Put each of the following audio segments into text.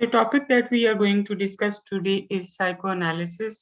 The topic that we are going to discuss today is psychoanalysis.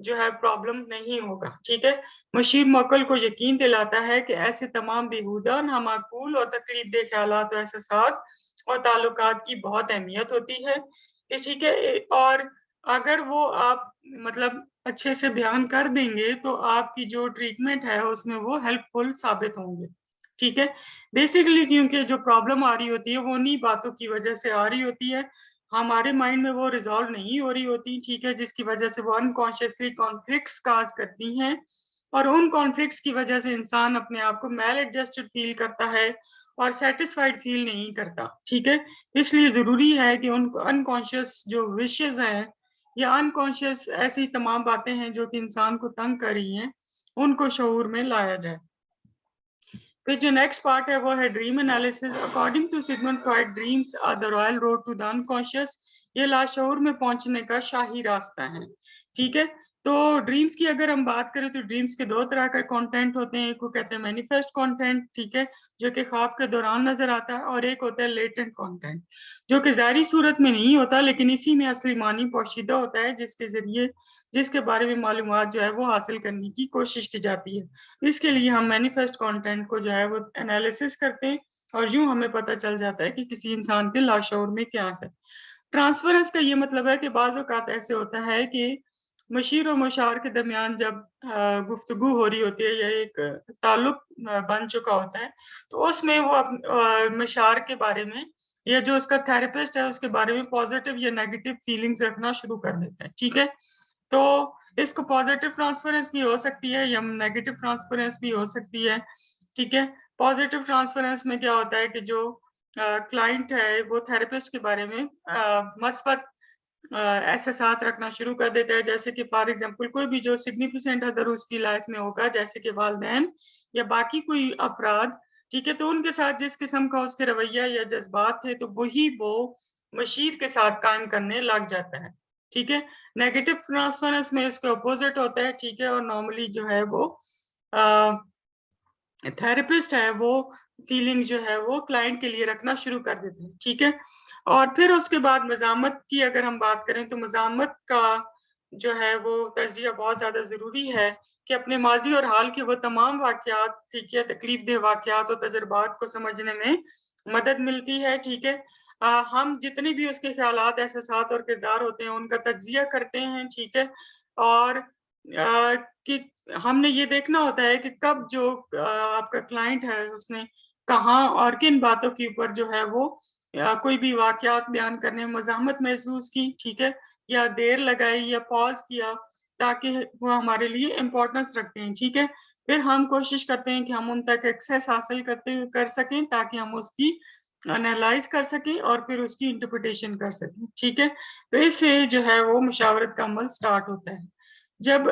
جو ہے problem نہیں ہوگا. ٹھیک ہے. مشیر موکل کو یقین دلاتا ہے کہ ایسے تمام بیہودہ، نامعقول اور تکلیف دہ خیالات و احساسات اور تعلقات کی بہت اہمیت ہوتی ہے. ٹھیک ہے. اور اگر وہ آپ مطلب اچھے سے بیان کر دیں گے تو آپ کی جو ٹریٹمنٹ ہے اس میں وہ ہیلپ فل ثابت ہوں گے. ٹھیک ہے. بیسیکلی کیونکہ جو پرابلم آ رہی ہوتی ہے وہ انہی باتوں کی وجہ سے آ رہی ہوتی ہے، ہمارے مائنڈ میں وہ ریزالو نہیں ہو رہی ہوتی. ٹھیک ہے. جس کی وجہ سے وہ انکانشیسلی کانفلکٹس کاز کرتی ہیں، اور ان کانفلکٹس کی وجہ سے انسان اپنے آپ کو میل ایڈجسٹڈ فیل کرتا ہے اور سیٹسفائیڈ فیل نہیں کرتا. ٹھیک ہے. اس لیے ضروری ہے کہ ان انکانشیس جو وشز ہیں یا انکانشیس ایسی تمام باتیں ہیں جو کہ انسان کو تنگ کر رہی ہیں، ان کو شعور میں لایا جائے. پھر جو نیکسٹ پارٹ ہے وہ ہے dream analysis. According to Sigmund Freud, dreams are the royal road to the unconscious. یہ لاشعور میں پہنچنے کا شاہی راستہ ہے. ٹھیک ہے. تو ڈریمز کی اگر ہم بات کریں تو ڈریمز کے دو طرح کا کانٹینٹ ہوتے ہیں. ایک کو کہتے ہیں مینیفیسٹ کانٹینٹ، ٹھیک ہے، جو کہ خواب کے دوران نظر آتا ہے، اور ایک ہوتا ہے لیٹنٹ کانٹینٹ جو کہ ظاہری صورت میں نہیں ہوتا لیکن اسی میں اصلی معنی پوشیدہ ہوتا ہے، جس کے بارے میں معلومات جو ہے وہ حاصل کرنے کی کوشش کی جاتی ہے. اس کے لیے ہم مینیفیسٹ کانٹینٹ کو جو ہے وہ انالیسس کرتے ہیں، اور یوں ہمیں پتہ چل جاتا ہے کہ کسی انسان کے لاشعور میں کیا ہے. ٹرانسفرنس کا یہ مطلب ہے کہ بعض اوقات ایسے ہوتا ہے کہ مشیر و مشار کے درمیان جب گفتگو ہو رہی ہوتی ہے یا ایک تعلق بن چکا ہوتا ہے، تو اس میں وہ مشار کے بارے میں یا جو اس کا تھراپسٹ ہے اس کے بارے میں پازیٹیو یا نیگیٹو فیلنگز رکھنا شروع کر دیتا ہے. ٹھیک ہے. تو اس کو پازیٹیو ٹرانسفرنس بھی ہو سکتی ہے یا نیگیٹو ٹرانسفرنس بھی ہو سکتی ہے. ٹھیک ہے. پازیٹیو ٹرانسفرنس میں کیا ہوتا ہے کہ جو کلائنٹ ہے وہ تھراپسٹ کے بارے میں مثبت احساسات رکھنا شروع کر دیتا ہے، جیسے کہ فار ایگزامپل کوئی بھی جو سگنیفیکینٹ ادر اس کی لائف میں ہوگا، جیسے کہ والدین یا باقی کوئی افراد. ٹھیک ہے. تو ان کے ساتھ جس قسم کا اس کے رویہ یا جذبات تھے تو وہی وہ مشیر کے ساتھ قائم کرنے لگ جاتا ہے. ٹھیک ہے. نیگیٹو ٹرانسفرنس میں اس کے اپوزٹ ہوتا ہے. ٹھیک ہے. اور نارملی جو ہے وہ تھراپسٹ ہے وہ فیلنگ جو ہے وہ کلائنٹ کے لیے رکھنا شروع کر دیتے ہیں. ٹھیک ہے. اور پھر اس کے بعد مزاحمت کی اگر ہم بات کریں تو مزاحمت کا جو ہے وہ تجزیہ بہت زیادہ ضروری ہے کہ اپنے ماضی اور حال کے وہ تمام واقعات، ٹھیک ہے، تکلیف دہ واقعات اور تجربات کو سمجھنے میں مدد ملتی ہے. ٹھیک ہے. ہم جتنے بھی اس کے خیالات، احساسات اور کردار ہوتے ہیں ان کا تجزیہ کرتے ہیں. ٹھیک ہے. اور کہ ہم نے یہ دیکھنا ہوتا ہے کہ کب جو آپ کا کلائنٹ ہے اس نے کہاں اور کن باتوں کے اوپر جو ہے وہ کوئی بھی واقعات بیان کرنے میں مزاحمت محسوس کی. ٹھیک ہے. یا دیر لگائی یا پاز کیا تاکہ وہ ہمارے لیے امپورٹنس رکھتے ہیں. ٹھیک ہے. پھر ہم کوشش کرتے ہیں کہ ہم ان تک ایکسیس حاصل کر سکیں تاکہ ہم اس کی انالائز کر سکیں اور پھر اس کی انٹرپریٹیشن کر سکیں. ٹھیک ہے. تو اس سے جو ہے وہ مشاورت کا عمل سٹارٹ ہوتا ہے. جب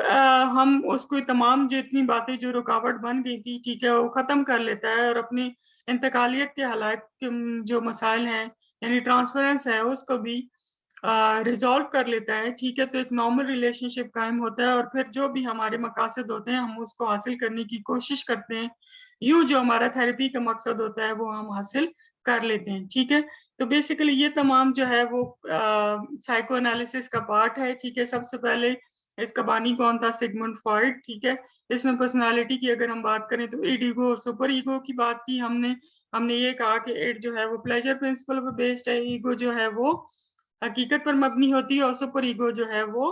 ہم اس کو تمام جتنی باتیں جو رکاوٹ بن گئی تھی، ٹھیک ہے، وہ ختم کر لیتا ہے اور اپنی انتقالیت کے حالات کے جو مسائل ہیں یعنی ٹرانسفرنس ہے اس کو بھی ریزالو کر لیتا ہے. ٹھیک ہے. تو ایک نارمل ریلیشن شپ قائم ہوتا ہے اور پھر جو بھی ہمارے مقاصد ہوتے ہیں ہم اس کو حاصل کرنے کی کوشش کرتے ہیں. یوں جو ہمارا تھراپی کا مقصد ہوتا ہے وہ ہم حاصل کر لیتے ہیں. ٹھیک ہے. تو بیسیکلی یہ تمام جو ہے وہ سائیکو انالیسس کا پارٹ ہے. ٹھیک ہے. سب سے پہلے اس کا بانی کون تھا؟ Sigmund Freud. ٹھیک ہے. اس میں پرسنالٹی کی اگر ہم بات کریں تو ایڈ ایگو اور سپر ایگو کی بات کی ہم نے یہ کہا کہ ایڈ جو ہے وہ پلیجر پرنسپل پر بیسڈ ہے، ایگو جو ہے وہ حقیقت پر مبنی ہوتی ہے، اور سپر ایگو جو ہے وہ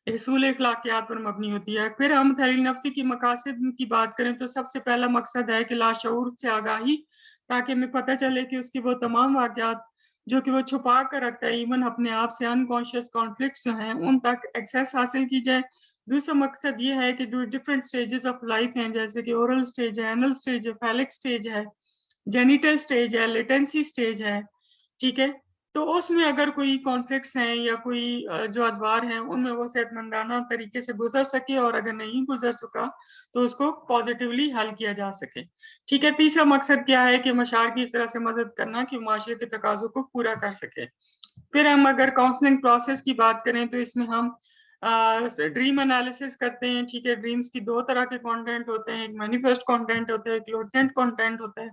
اصول اخلاقیات پر مبنی ہوتی ہے. پھر ہم تحلیل نفسی کی مقاصد کی بات کریں تو سب سے پہلا مقصد ہے کہ لاشعور سے آگاہی، تاکہ ہمیں پتہ چلے کہ اس کی وہ تمام واقعات جو کہ وہ چھپا کر رکھتا ہے، ایون اپنے آپ سے انکانشیس کانفلکٹس جو ہیں ان تک ایکسیس حاصل کی جائے. دوسرا مقصد یہ ہے کہ جو ڈفرینٹ سٹیجز آف لائف ہیں، جیسے کہ اورل سٹیج ہے، اینل سٹیج ہے، فیلک سٹیج ہے، جینیٹل سٹیج ہے، لیٹنسی سٹیج ہے. ٹھیک ہے. تو اس میں اگر کوئی کانفلکٹس ہیں یا کوئی جو ادوار ہیں ان میں وہ صحت مندانہ طریقے سے گزر سکے، اور اگر نہیں گزر سکا تو اس کو پازیٹیولی حل کیا جا سکے. ٹھیک ہے. تیسرا مقصد کیا ہے کہ مشاعر کی اس طرح سے مدد کرنا کہ معاشرے کے تقاضوں کو پورا کر سکے. پھر ہم اگر کاؤنسلنگ پروسیس کی بات کریں تو اس میں ہم ڈریم انالیسس کرتے ہیں. ٹھیک ہے. ڈریمز کی دو طرح کے کانٹینٹ ہوتے ہیں، ایک مینیفیسٹ کانٹینٹ ہوتا ہے، ایک لیٹنٹ کانٹینٹ ہوتا ہے.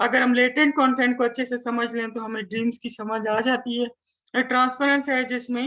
اگر ہم لیٹنٹ کانٹینٹ کو اچھے سے سمجھ لیں تو ہمیں ڈریمز کی سمجھ آ جاتی ہے. ٹرانسفرنس ہے جس میں